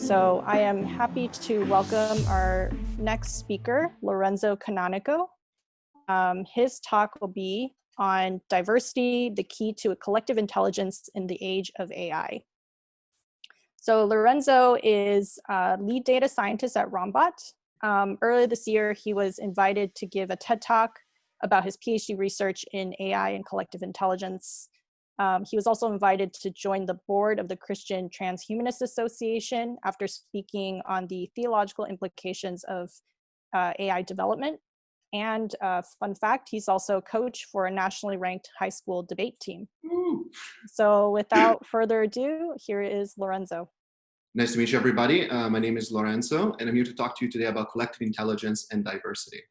So I am happy to welcome our next speaker, Lorenzo Canonico. His talk will be on diversity, the key to a collective intelligence in the age of AI. So Lorenzo is lead data scientist at Rombot. Earlier this year, he was invited to give a TED Talk about his PhD research in AI and collective intelligence. He was also invited to join the board of the Christian Transhumanist Association after speaking on the theological implications of AI development. And fun fact, he's also coach for a nationally ranked high school debate team. Ooh. So without further ado, here is Lorenzo. Nice to meet you, everybody. My name is Lorenzo, and I'm here to talk to you today about collective intelligence and diversity.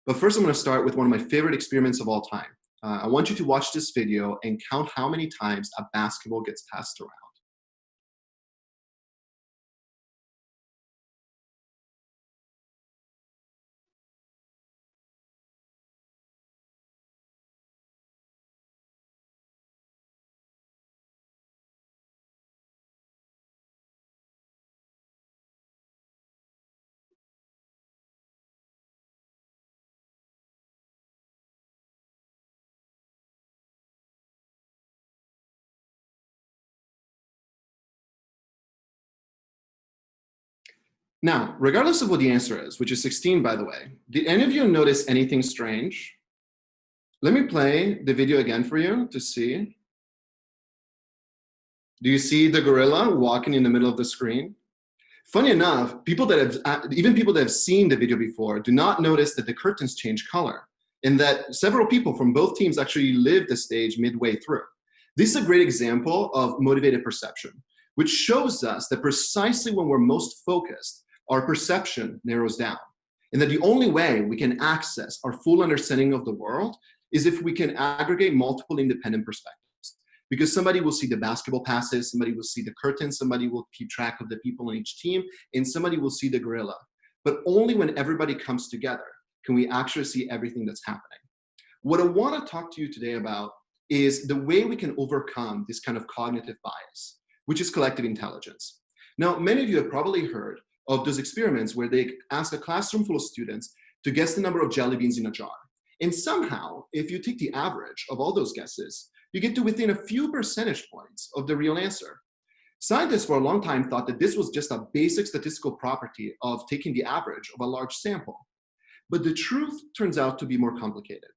But first, I'm going to start with one of my favorite experiments of all time. I want you to watch this video and count how many times a basketball gets passed around. Now, regardless of what the answer is, which is 16, by the way, did any of you notice anything strange? Let me play the video again for you to see. Do you see the gorilla walking in the middle of the screen? Funny enough, even people that have seen the video before do not notice that the curtains change color, and that several people from both teams actually lived the stage midway through. This is a great example of motivated perception, which shows us that precisely when we're most focused, our perception narrows down, and that the only way we can access our full understanding of the world is if we can aggregate multiple independent perspectives. Because somebody will see the basketball passes, somebody will see the curtains, somebody will keep track of the people on each team, and somebody will see the gorilla. But only when everybody comes together can we actually see everything that's happening. What I want to talk to you today about is the way we can overcome this kind of cognitive bias, which is collective intelligence. Now, many of you have probably heard of those experiments where they ask a classroom full of students to guess the number of jelly beans in a jar. And somehow, if you take the average of all those guesses, you get to within a few percentage points of the real answer. Scientists for a long time thought that this was just a basic statistical property of taking the average of a large sample. But the truth turns out to be more complicated.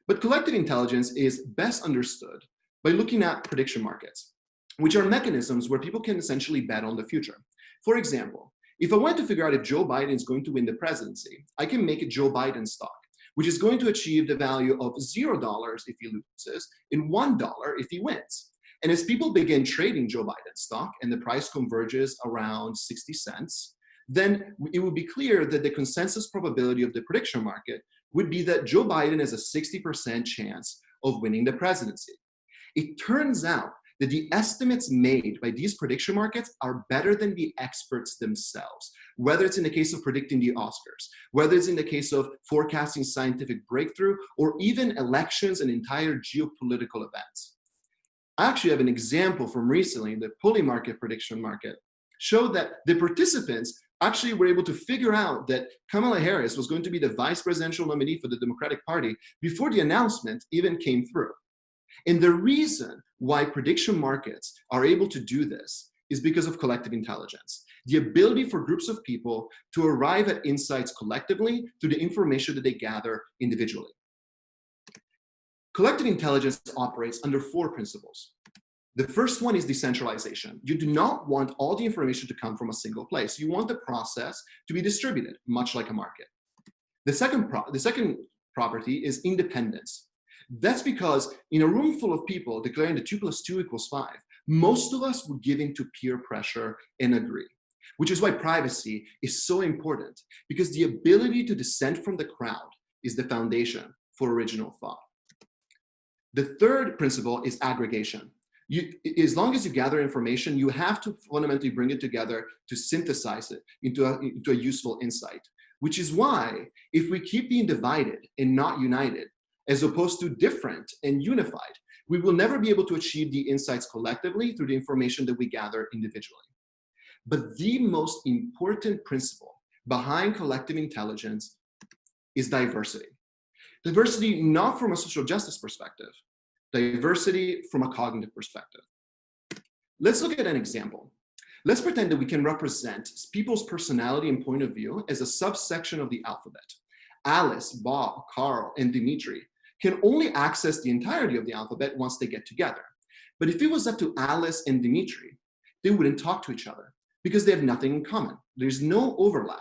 But collective intelligence is best understood by looking at prediction markets, which are mechanisms where people can essentially bet on the future. For example, if I wanted to figure out if Joe Biden is going to win the presidency, I can make a Joe Biden stock, which is going to achieve the value of $0 if he loses and $1 if he wins. And as people begin trading Joe Biden stock and the price converges around 60 cents, then it would be clear that the consensus probability of the prediction market would be that Joe Biden has a 60% chance of winning the presidency. It turns out that the estimates made by these prediction markets are better than the experts themselves, whether it's in the case of predicting the Oscars, whether it's in the case of forecasting scientific breakthrough, or even elections and entire geopolitical events. I actually have an example from recently. The pulley market prediction market showed that the participants actually were able to figure out that Kamala Harris was going to be the vice presidential nominee for the Democratic Party before the announcement even came through. And the reason why prediction markets are able to do this is because of collective intelligence, the ability for groups of people to arrive at insights collectively through the information that they gather individually. Collective intelligence operates under 4 principles. The first one is decentralization. You do not want all the information to come from a single place. You want the process to be distributed, much like a market. The second property is independence. That's because in a room full of people declaring that 2 + 2 = 5, most of us would give in to peer pressure and agree, which is why privacy is so important, because the ability to dissent from the crowd is the foundation for original thought. The third principle is aggregation. As long as you gather information, you have to fundamentally bring it together to synthesize it into a useful insight, which is why if we keep being divided and not united, as opposed to different and unified, we will never be able to achieve the insights collectively through the information that we gather individually. But the most important principle behind collective intelligence is diversity. Diversity not from a social justice perspective, diversity from a cognitive perspective. Let's look at an example. Let's pretend that we can represent people's personality and point of view as a subsection of the alphabet. Alice, Bob, Carl, and Dimitri can only access the entirety of the alphabet once they get together. But if it was up to Alice and Dimitri, they wouldn't talk to each other because they have nothing in common. There's no overlap.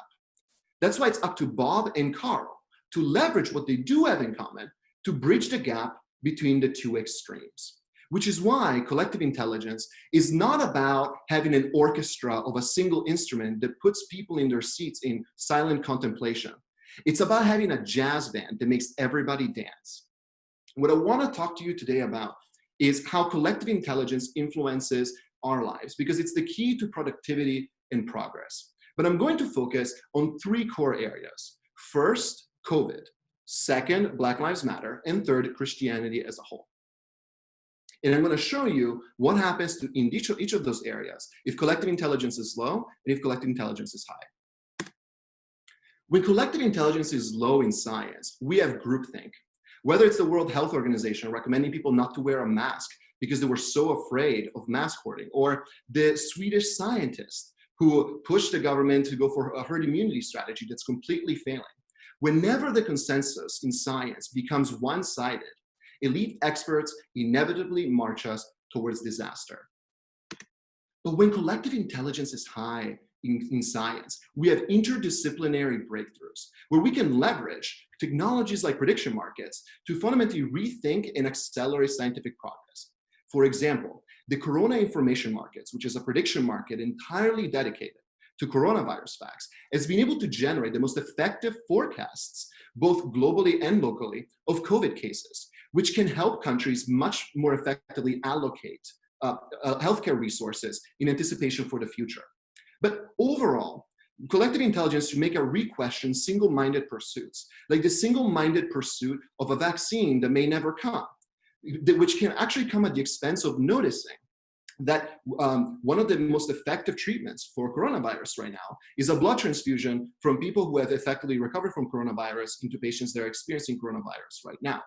That's why it's up to Bob and Carl to leverage what they do have in common to bridge the gap between the two extremes. Which is why collective intelligence is not about having an orchestra of a single instrument that puts people in their seats in silent contemplation. It's about having a jazz band that makes everybody dance. What I want to talk to you today about is how collective intelligence influences our lives, because it's the key to productivity and progress. But I'm going to focus on three core areas. First, COVID. Second, Black Lives Matter. And third, Christianity as a whole. And I'm going to show you what happens in each of those areas if collective intelligence is low and if collective intelligence is high. When collective intelligence is low in science, we have groupthink. Whether it's the World Health Organization recommending people not to wear a mask because they were so afraid of mask hoarding, or the Swedish scientists who pushed the government to go for a herd immunity strategy that's completely failing. Whenever the consensus in science becomes one-sided, elite experts inevitably march us towards disaster. But when collective intelligence is high in science, we have interdisciplinary breakthroughs where we can leverage technologies like prediction markets to fundamentally rethink and accelerate scientific progress. For example, the Corona Information Markets, which is a prediction market entirely dedicated to coronavirus facts, has been able to generate the most effective forecasts, both globally and locally, of COVID cases, which can help countries much more effectively allocate healthcare resources in anticipation for the future. But overall, collective intelligence should make a re-question single-minded pursuits, like the single-minded pursuit of a vaccine that may never come, which can actually come at the expense of noticing that one of the most effective treatments for coronavirus right now is a blood transfusion from people who have effectively recovered from coronavirus into patients that are experiencing coronavirus right now.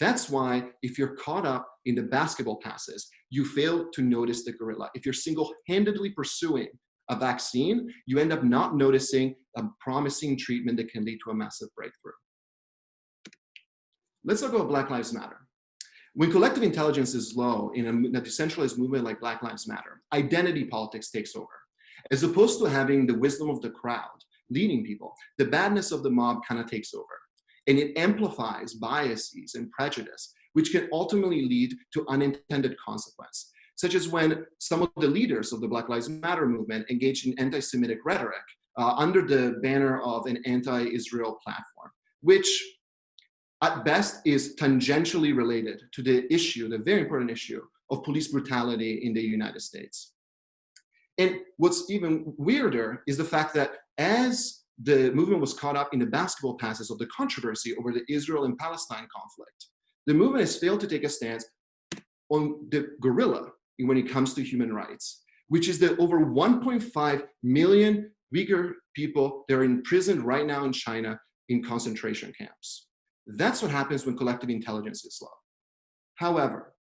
That's why if you're caught up in the basketball passes, you fail to notice the gorilla. If you're single-handedly pursuing a vaccine, you end up not noticing a promising treatment that can lead to a massive breakthrough. Let's talk about Black Lives Matter. When collective intelligence is low in a decentralized movement like Black Lives Matter, identity politics takes over. As opposed to having the wisdom of the crowd leading people, the badness of the mob kind of takes over. And it amplifies biases and prejudice, which can ultimately lead to unintended consequence, such as when some of the leaders of the Black Lives Matter movement engaged in anti-Semitic rhetoric under the banner of an anti-Israel platform, which at best is tangentially related to the issue, the very important issue of police brutality in the United States. And what's even weirder is the fact that as the movement was caught up in the basketball passes of the controversy over the Israel and Palestine conflict, the movement has failed to take a stance on the gorilla when it comes to human rights, which is the over 1.5 million Uyghur people that are imprisoned right now in China in concentration camps. That's what happens when collective intelligence is low. However,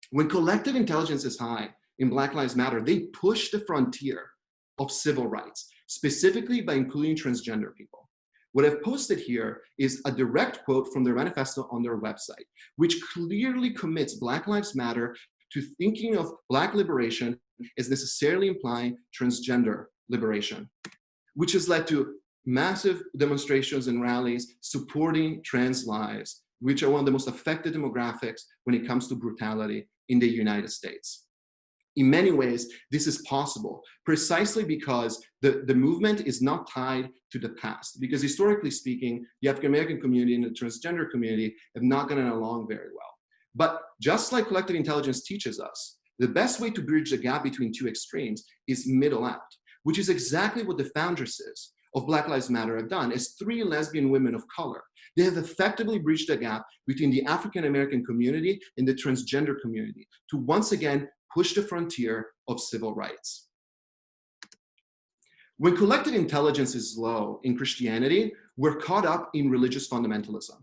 when collective intelligence is high in Black Lives Matter, they push the frontier of civil rights, specifically by including transgender people. What I've posted here is a direct quote from their manifesto on their website, which clearly commits Black Lives Matter to thinking of Black liberation as necessarily implying transgender liberation, which has led to massive demonstrations and rallies supporting trans lives, which are one of the most affected demographics when it comes to brutality in the United States. In many ways, this is possible precisely because the movement is not tied to the past. Because historically speaking, the African American community and the transgender community have not gotten along very well. But just like collective intelligence teaches us, the best way to bridge the gap between two extremes is middle out, which is exactly what the foundresses of Black Lives Matter have done as three lesbian women of color. They have effectively bridged the gap between the African American community and the transgender community to once again push the frontier of civil rights. When collective intelligence is low in Christianity, we're caught up in religious fundamentalism.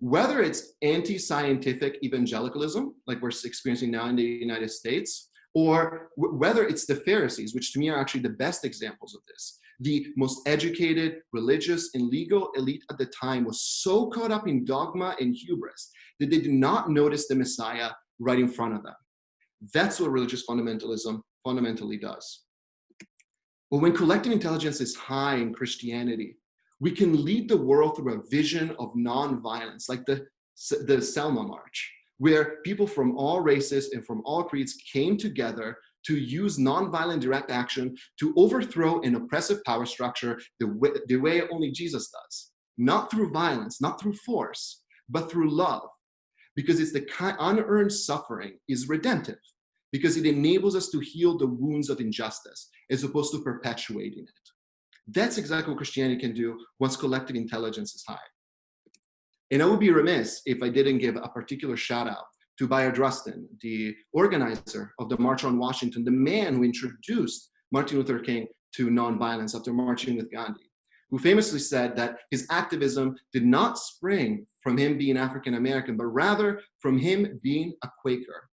Whether it's anti-scientific evangelicalism, like we're experiencing now in the United States, or whether it's the Pharisees, which to me are actually the best examples of this. The most educated, religious, and legal elite at the time was so caught up in dogma and hubris that they did not notice the Messiah right in front of them. That's what religious fundamentalism fundamentally does. But when collective intelligence is high in Christianity, we can lead the world through a vision of nonviolence, like the Selma March, where people from all races and from all creeds came together to use nonviolent direct action to overthrow an oppressive power structure the way only Jesus does. Not through violence, not through force, but through love. Because it's the unearned suffering is redemptive, because it enables us to heal the wounds of injustice as opposed to perpetuating it. That's exactly what Christianity can do once collective intelligence is high. And I would be remiss if I didn't give a particular shout out to Bayard Rustin, the organizer of the March on Washington, the man who introduced Martin Luther King to nonviolence after marching with Gandhi, who famously said that his activism did not spring from him being African American, but rather from him being a Quaker,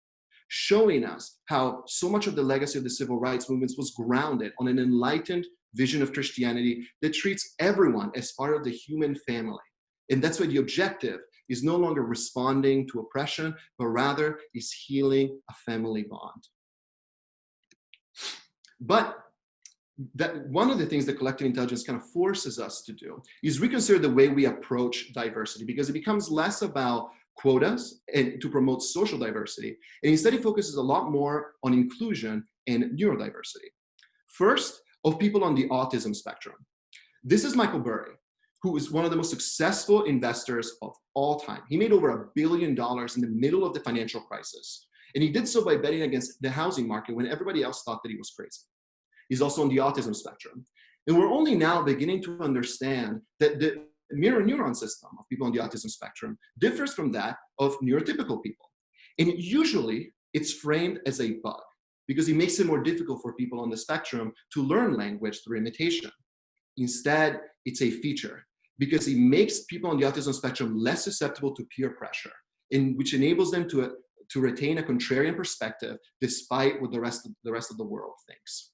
showing us how so much of the legacy of the civil rights movements was grounded on an enlightened vision of Christianity that treats everyone as part of the human family. And that's why the objective is no longer responding to oppression, but rather is healing a family bond. But that one of the things that collective intelligence kind of forces us to do is reconsider the way we approach diversity, because it becomes less about quotas and to promote social diversity, and instead it focuses a lot more on inclusion and neurodiversity. First, of people on the autism spectrum. This is Michael Burry, who is one of the most successful investors of all time. He made over $1 billion in the middle of the financial crisis. And he did so by betting against the housing market when everybody else thought that he was crazy. He's also on the autism spectrum. And we're only now beginning to understand that the mirror neuron system of people on the autism spectrum differs from that of neurotypical people. And usually it's framed as a bug, because it makes it more difficult for people on the spectrum to learn language through imitation. Instead, it's a feature, because it makes people on the autism spectrum less susceptible to peer pressure, which enables them to retain a contrarian perspective despite what the rest of the world thinks.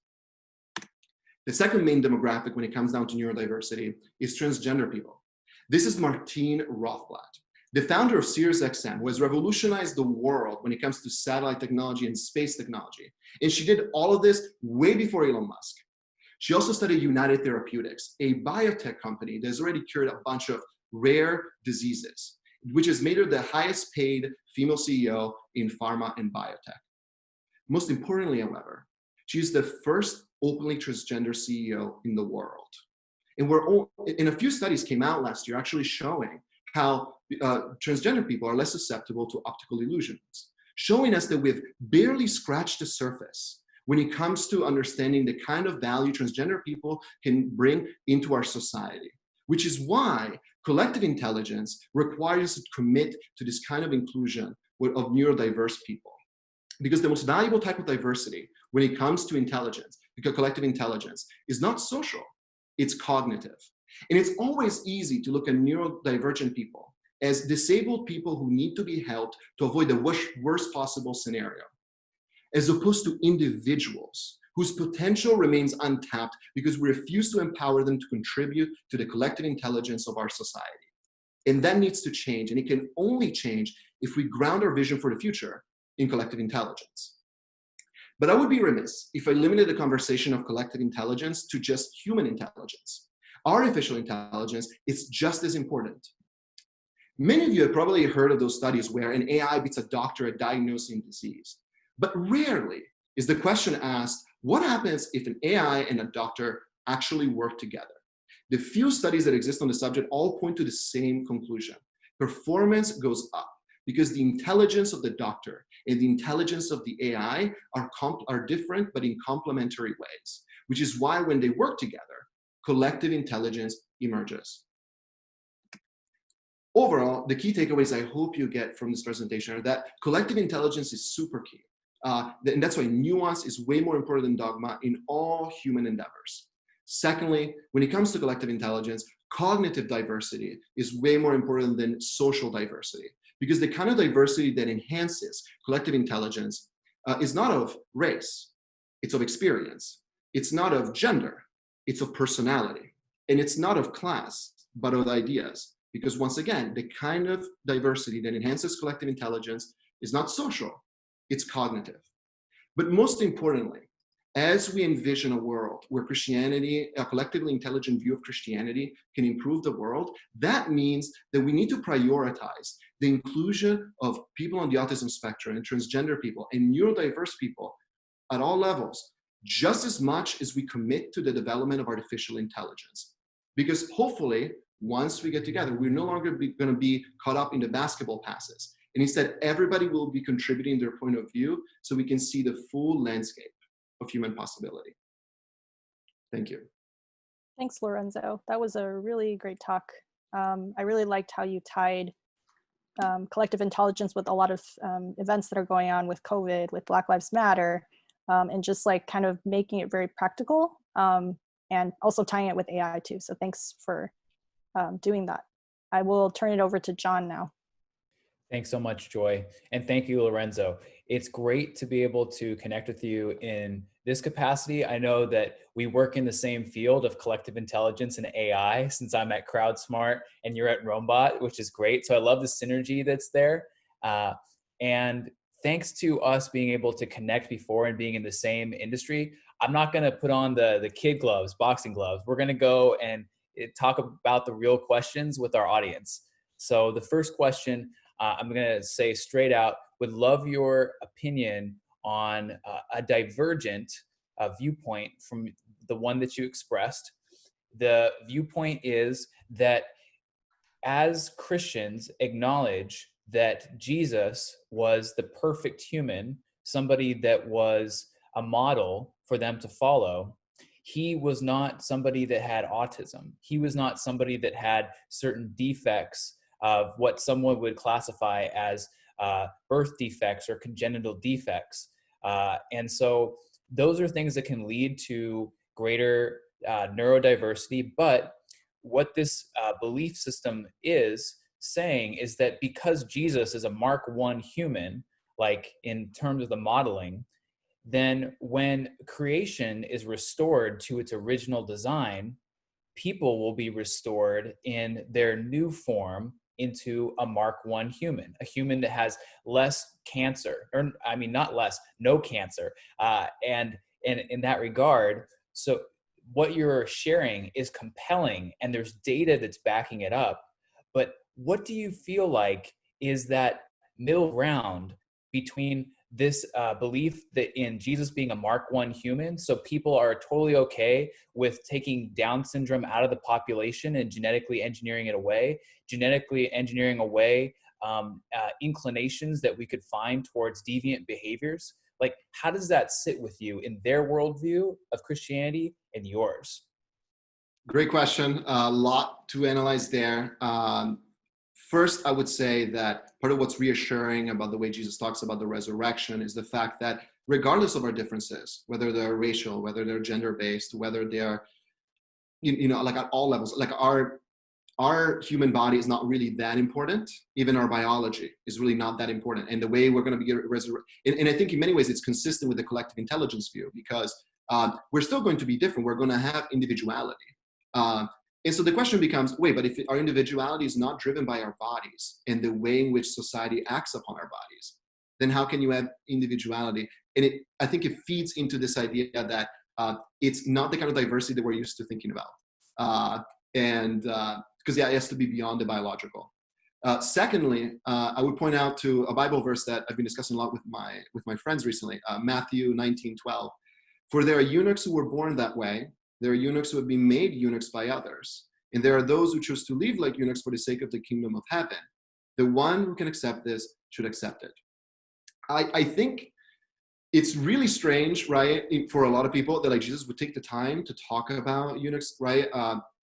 The second main demographic when it comes down to neurodiversity is transgender people. This is Martine Rothblatt, the founder of SiriusXM, who has revolutionized the world when it comes to satellite technology and space technology. And she did all of this way before Elon Musk. She also studied United Therapeutics, a biotech company that has already cured a bunch of rare diseases, which has made her the highest paid female CEO in pharma and biotech. Most importantly, however, she is the first openly transgender CEO in the world. And a few studies came out last year actually showing how transgender people are less susceptible to optical illusions, showing us that we've barely scratched the surface when it comes to understanding the kind of value transgender people can bring into our society, which is why collective intelligence requires us to commit to this kind of inclusion of neurodiverse people. Because the most valuable type of diversity when it comes to intelligence, because collective intelligence, is not social, it's cognitive. And it's always easy to look at neurodivergent people as disabled people who need to be helped to avoid the worst possible scenario, as opposed to individuals whose potential remains untapped because we refuse to empower them to contribute to the collective intelligence of our society. And that needs to change, and it can only change if we ground our vision for the future in collective intelligence. But I would be remiss if I limited the conversation of collective intelligence to just human intelligence. Artificial intelligence is just as important. Many of you have probably heard of those studies where an AI beats a doctor at diagnosing disease. But rarely is the question asked, what happens if an AI and a doctor actually work together? The few studies that exist on the subject all point to the same conclusion. Performance goes up because the intelligence of the doctor and the intelligence of the AI are different, but in complementary ways, which is why when they work together, collective intelligence emerges. Overall, the key takeaways I hope you get from this presentation are that collective intelligence is super key. And that's why nuance is way more important than dogma in all human endeavors. Secondly, when it comes to collective intelligence, cognitive diversity is way more important than social diversity, because the kind of diversity that enhances collective intelligence is not of race, it's of experience. It's not of gender, it's of personality. And it's not of class, but of ideas. Because once again, the kind of diversity that enhances collective intelligence is not social, it's cognitive. But most importantly, as we envision a world where Christianity, a collectively intelligent view of Christianity can improve the world, that means that we need to prioritize the inclusion of people on the autism spectrum and transgender people and neurodiverse people at all levels, just as much as we commit to the development of artificial intelligence. Because hopefully, once we get together, we're no longer going to be caught up in the basketball passes. And instead, everybody will be contributing their point of view so we can see the full landscape of human possibility. Thank you. Thanks, Lorenzo. That was a really great talk. I really liked how you tied collective intelligence with a lot of events that are going on with COVID, with Black Lives Matter, and just like kind of making it very practical, and also tying it with AI too. So thanks for doing that. I will turn it over to John now. Thanks so much, Joy. And thank you, Lorenzo. It's great to be able to connect with you in this capacity. I know that we work in the same field of collective intelligence and AI, since I'm at CrowdSmart and you're at Roambot, which is great. So I love the synergy that's there. And thanks to us being able to connect before and being in the same industry, I'm not going to put on the kid gloves, boxing gloves. We're going to go and talk about the real questions with our audience. So the first question, I'm going to say straight out, would love your opinion on a divergent viewpoint from the one that you expressed. The viewpoint is that as Christians acknowledge that Jesus was the perfect human, somebody that was a model for them to follow, he was not somebody that had autism. He was not somebody that had certain defects of what someone would classify as birth defects or congenital defects. And so those are things that can lead to greater neurodiversity. But what this belief system is saying is that because Jesus is a Mark I human, like in terms of the modeling, then when creation is restored to its original design, people will be restored in their new form into a Mark I human, a human that has less cancer, or I mean, not less, no cancer. And in that regard, so what you're sharing is compelling and there's data that's backing it up. But what do you feel like is that middle ground between this belief that in Jesus being a Mark I human, so people are totally okay with taking Down syndrome out of the population and genetically engineering it away, genetically engineering away inclinations that we could find towards deviant behaviors? Like, how does that sit with you in their worldview of Christianity and yours? Great question. A lot to analyze there. First, I would say that part of what's reassuring about the way Jesus talks about the resurrection is the fact that regardless of our differences, whether they're racial, whether they're gender-based, whether they're, like at all levels, like our human body is not really that important. Even our biology is really not that important. And the way we're going to be resurrected, and I think in many ways it's consistent with the collective intelligence view, because we're still going to be different. We're going to have individuality. And so the question becomes, wait, but if our individuality is not driven by our bodies and the way in which society acts upon our bodies, then how can you have individuality? And I think it feeds into this idea that it's not the kind of diversity that we're used to thinking about. Because it has to be beyond the biological. Secondly, I would point out to a Bible verse that I've been discussing a lot with my friends recently, Matthew 19:12. For there are eunuchs who were born that way. There are eunuchs who have been made eunuchs by others. And there are those who choose to live like eunuchs for the sake of the kingdom of heaven. The one who can accept this should accept it. I think it's really strange, right, for a lot of people that like Jesus would take the time to talk about eunuchs, right?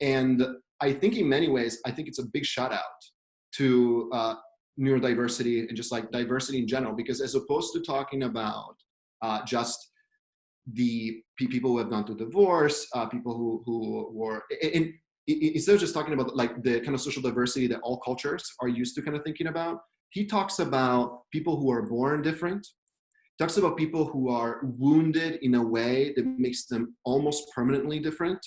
And I think in many ways, I think it's a big shout out to neurodiversity and just like diversity in general, because as opposed to talking about just the people who have gone through divorce, people who were, and instead of just talking about like the kind of social diversity that all cultures are used to kind of thinking about, he talks about people who are born different, talks about people who are wounded in a way that makes them almost permanently different,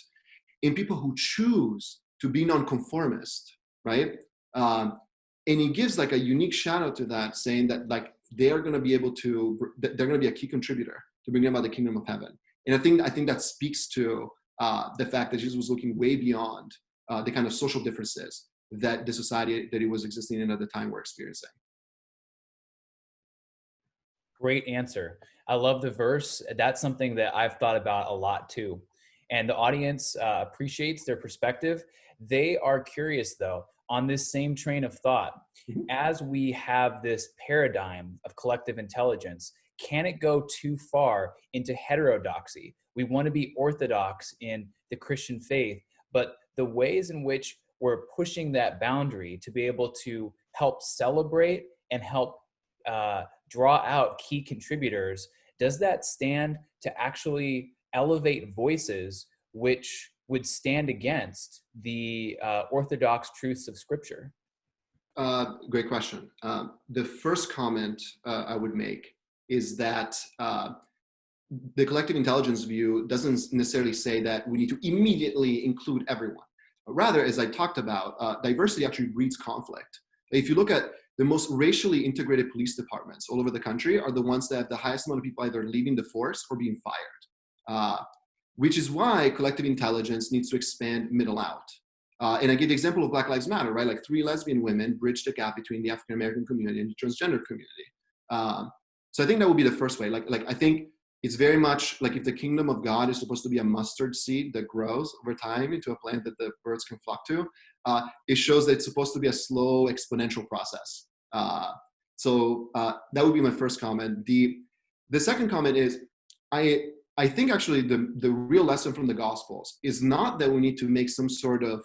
and people who choose to be nonconformist, right? And he gives like a unique shout out to that, saying that like they're going to be able to, they're going to be a key contributor to bringing about the kingdom of heaven. And I think that speaks to the fact that Jesus was looking way beyond the kind of social differences that the society that he was existing in at the time were experiencing. Great answer. I love the verse. That's something that I've thought about a lot too. And the audience appreciates their perspective. They are curious though, on this same train of thought, as we have this paradigm of collective intelligence, can it go too far into heterodoxy? We want to be orthodox in the Christian faith, but the ways in which we're pushing that boundary to be able to help celebrate and help draw out key contributors, does that stand to actually elevate voices which would stand against the orthodox truths of Scripture? Great question. The first comment I would make is that the collective intelligence view doesn't necessarily say that we need to immediately include everyone. Rather, as I talked about, diversity actually breeds conflict. If you look at the most racially integrated police departments all over the country are the ones that have the highest amount of people either leaving the force or being fired, which is why collective intelligence needs to expand middle out. And I give the example of Black Lives Matter, right? Like 3 lesbian women bridged the gap between the African-American community and the transgender community. So I think that would be the first way. Like I think it's very much like if the kingdom of God is supposed to be a mustard seed that grows over time into a plant that the birds can flock to, it shows that it's supposed to be a slow exponential process. So that would be my first comment. The second comment is, I think actually the real lesson from the Gospels is not that we need to make some sort of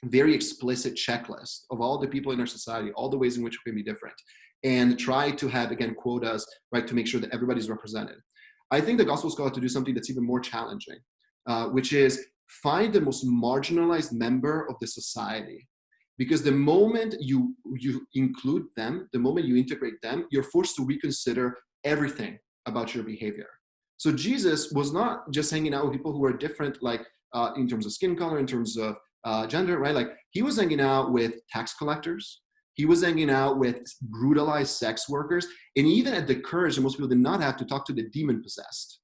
very explicit checklist of all the people in our society, all the ways in which we can be different, and try to have, again, quotas, right, to make sure that everybody's represented. I think the Gospels call us to do something that's even more challenging, which is find the most marginalized member of the society. Because the moment you include them, the moment you integrate them, you're forced to reconsider everything about your behavior. So Jesus was not just hanging out with people who were different, like in terms of skin color, in terms of gender, right? Like he was hanging out with tax collectors. He was hanging out with brutalized sex workers. And he even had the courage that most people did not have to talk to the demon possessed,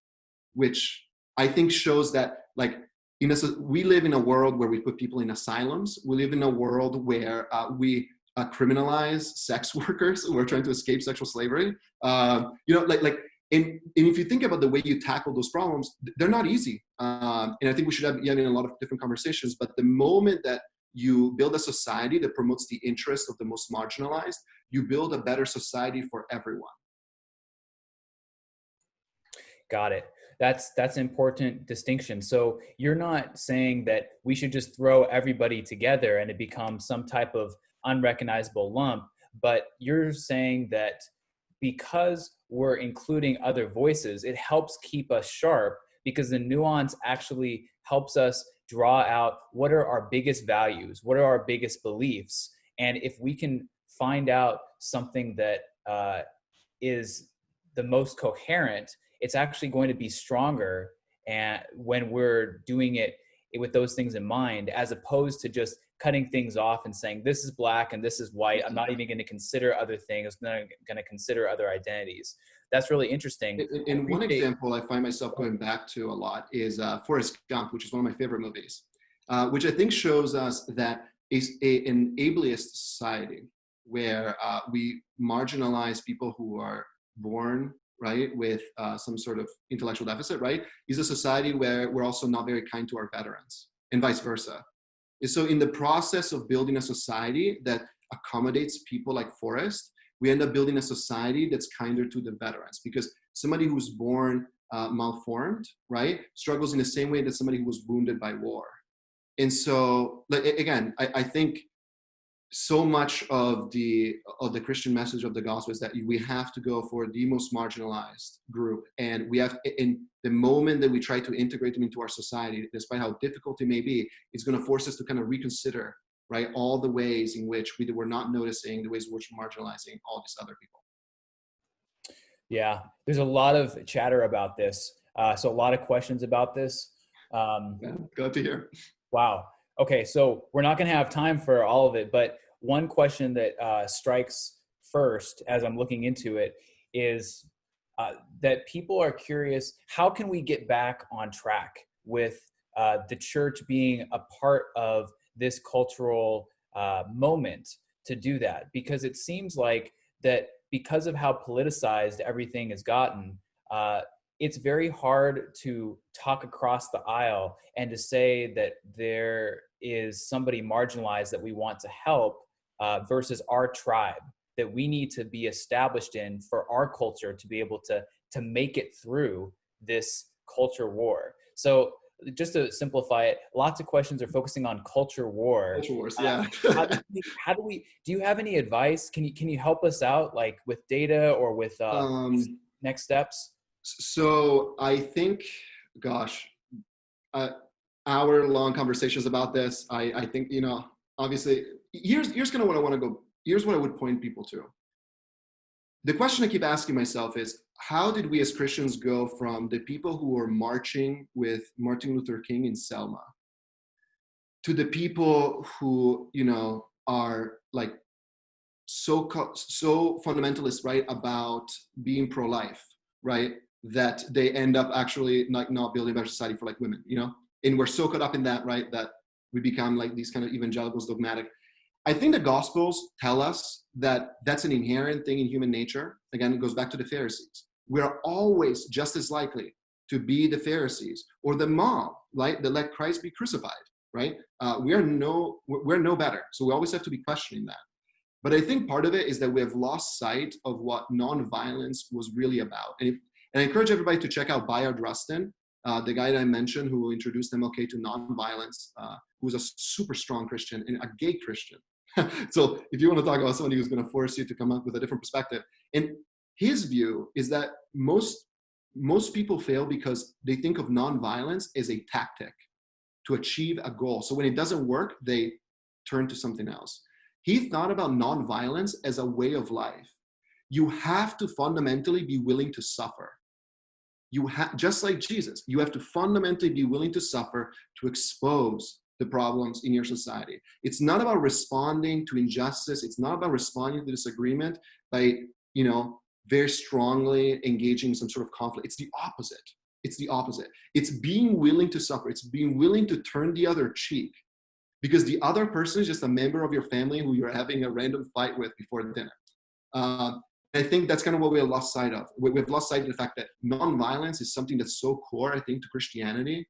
which I think shows that like, we live in a world where we put people in asylums. We live in a world where we criminalize sex workers who are trying to escape sexual slavery. And if you think about the way you tackle those problems, they're not easy. And I think we should be having a lot of different conversations. But the moment that you build a society that promotes the interests of the most marginalized, you build a better society for everyone. Got it. That's an important distinction. So you're not saying that we should just throw everybody together and it becomes some type of unrecognizable lump, but you're saying that because we're including other voices, it helps keep us sharp because the nuance actually helps us draw out what are our biggest values, what are our biggest beliefs. And if we can find out something that is the most coherent, it's actually going to be stronger and when we're doing it with those things in mind, as opposed to just cutting things off and saying, this is black and this is white. I'm not even going to consider other things. I'm not going to consider other identities. That's really interesting. In one example I find myself going back to a lot is Forrest Gump, which is one of my favorite movies, which I think shows us that is an ableist society where we marginalize people who are born right, with some sort of intellectual deficit, right, is a society where we're also not very kind to our veterans and vice versa. And so in the process of building a society that accommodates people like Forrest, we end up building a society that's kinder to the veterans because somebody who's born malformed, right, struggles in the same way that somebody who was wounded by war. And so, again, I think so much of the Christian message of the gospel is that we have to go for the most marginalized group, and we have, in the moment that we try to integrate them into our society, despite how difficult it may be, it's going to force us to kind of reconsider, right, all the ways in which we were not noticing, the ways in which we're marginalizing all these other people. Yeah, there's a lot of chatter about this, so a lot of questions about this. Yeah, glad to hear. Wow. Okay, so we're not going to have time for all of it, but one question that strikes first as I'm looking into it is that people are curious, how can we get back on track with the church being a part of this cultural moment to do that? Because it seems like that because of how politicized everything has gotten, it's very hard to talk across the aisle and to say that there is somebody marginalized that we want to help versus our tribe that we need to be established in for our culture to be able to make it through this culture war. So just to simplify it, lots of questions are focusing on culture war. Culture wars, yeah. How do we, do you have any advice? Can you help us out, like with data or with next steps? So I think, gosh, hour-long conversations about this. I think, you know, obviously, here's kind of what I want to go, here's what I would point people to. The question I keep asking myself is, how did we as Christians go from the people who were marching with Martin Luther King in Selma to the people who, you know, are like so fundamentalist, right, about being pro-life, right, that they end up actually not building a better society for like women, you know? And we're so caught up in that, right, that we become like these kind of evangelicals, dogmatic. I think the Gospels tell us that that's an inherent thing in human nature. Again, it goes back to the Pharisees. We're always just as likely to be the Pharisees or the mob, right, that let Christ be crucified, right? We're no better. So we always have to be questioning that. But I think part of it is that we have lost sight of what nonviolence was really about. And I encourage everybody to check out Bayard Rustin, the guy that I mentioned who introduced MLK to nonviolence, who's a super strong Christian and a gay Christian. So if you want to talk about somebody who's going to force you to come up with a different perspective, and his view is that most people fail because they think of nonviolence as a tactic to achieve a goal. So when it doesn't work, they turn to something else. He thought about nonviolence as a way of life. You have to fundamentally be willing to suffer. Just like Jesus, you have to fundamentally be willing to suffer to expose the problems in your society. It's not about responding to injustice. It's not about responding to disagreement by, you know, very strongly engaging in some sort of conflict. It's the opposite. It's the opposite. It's being willing to suffer. It's being willing to turn the other cheek because the other person is just a member of your family who you're having a random fight with before dinner. I think that's kind of what we have lost sight of. We've lost sight of the fact that nonviolence is something that's so core, I think, to Christianity,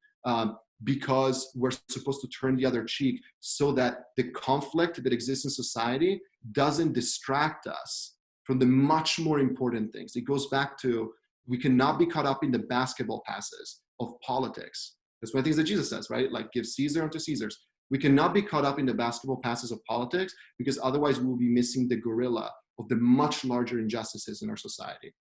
because we're supposed to turn the other cheek so that the conflict that exists in society doesn't distract us from the much more important things. It goes back to, we cannot be caught up in the basketball passes of politics. That's one of the things that Jesus says, right? Like, give Caesar unto Caesar's. We cannot be caught up in the basketball passes of politics because otherwise we'll be missing the gorilla of the much larger injustices in our society.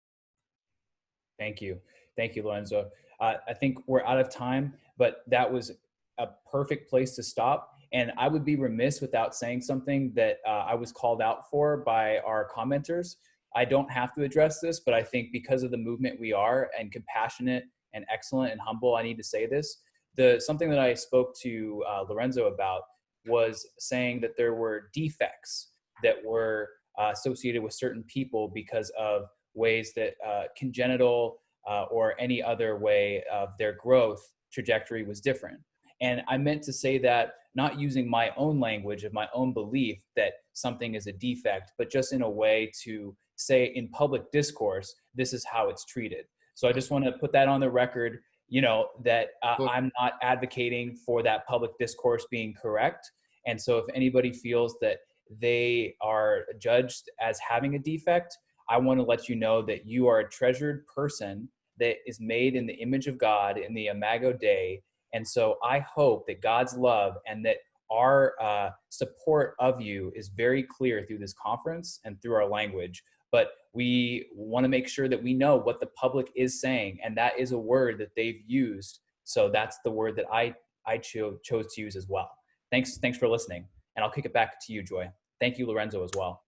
Thank you. Thank you, Lorenzo. I think we're out of time, but that was a perfect place to stop. And I would be remiss without saying something that I was called out for by our commenters. I don't have to address this, but I think because of the movement we are, and compassionate and excellent and humble, I need to say this. Something that I spoke to Lorenzo about was saying that there were defects that were associated with certain people because of ways that congenital or any other way of their growth trajectory was different. And I meant to say that not using my own language of my own belief that something is a defect, but just in a way to say in public discourse, this is how it's treated. So I just want to put that on the record, you know, that I'm not advocating for that public discourse being correct. And so if anybody feels that they are judged as having a defect, I want to let you know that you are a treasured person that is made in the image of God in the Imago Dei. And so I hope that God's love and that our support of you is very clear through this conference and through our language. But we want to make sure that we know what the public is saying, and that is a word that they've used. So that's the word that I chose to use as well. Thanks for listening, and I'll kick it back to you, Joy. Thank you, Lorenzo, as well.